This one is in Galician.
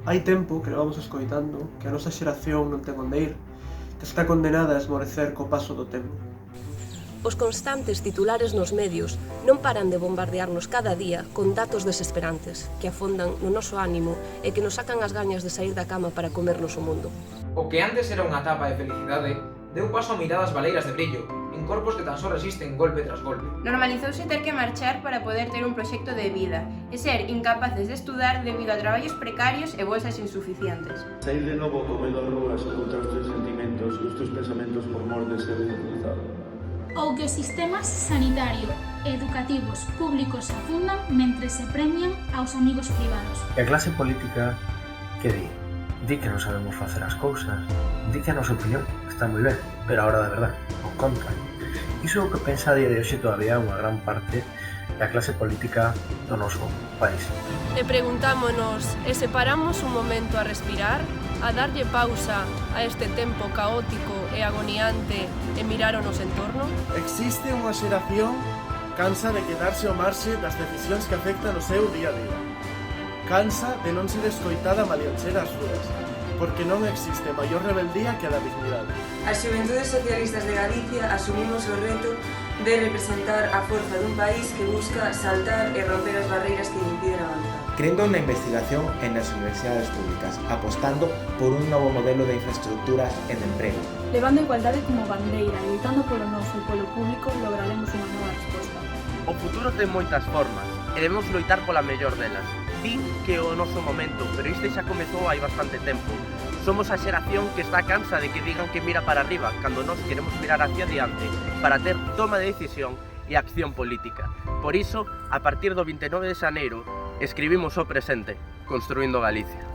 Hai tempo que levamos escoitando que a nosa xeración non ten onde ir, que está condenada a esmorecer co paso do tempo. Os constantes titulares nos medios non paran de bombardearnos cada día con datos desesperantes que afondan no noso ánimo e que nos sacan as gañas de saír da cama para comernos o mundo. O que antes era unha etapa de felicidade deu paso a miradas baleiras de brillo, en corpos que tan só resisten golpe tras golpe. Normalizouse ter que marchar para poder ter un proxecto de vida e ser incapaces de estudar debido a traballos precarios e bolsas insuficientes. Saír de novo ao medio das rúas a contar os teus sentimentos e os teus pensamentos por mor de ser ridiculizado. Ou que os sistemas sanitario e educativos públicos se afundan mentre se premian aos amigos privados. E a clase política, que di? Di que non sabemos facer as cousas, di que a nosa opinión está moi ben, pero a hora da verdad, o contra. Iso é o que pensa a día de hoxe todavía unha gran parte da clase política do noso país. E preguntámonos, e separamos un momento a respirar, a darlle pausa a este tempo caótico e agoniante e mirar o noso entorno? Existe unha xeración cansa de quedarse ao marxe das decisións que afectan o seu día a día. Cansa de non ser escoitada malianxer as rúas, porque non existe maior rebeldía que a da dignidade. As Xuventudes Socialistas de Galicia asumimos o reto de representar a forza dun país que busca saltar e romper as barreiras que lle impiden avanzar. Crendo na investigación e nas universidades públicas, apostando por un novo modelo de infraestructuras e de emprego. Levando a igualdade como bandeira e lutando polo noso e polo público, lograremos unha nova resposta. O futuro ten moitas formas e debemos loitar pola mellor delas. Din que é o noso momento, pero isto xa comezou hai bastante tempo. Somos a xeración que está cansa de que digan que mira para arriba, cando nós queremos mirar hacia diante para ter toma de decisión e acción política. Por iso, a partir do 29 de xaneiro, escribimos o presente, Construindo Galicia.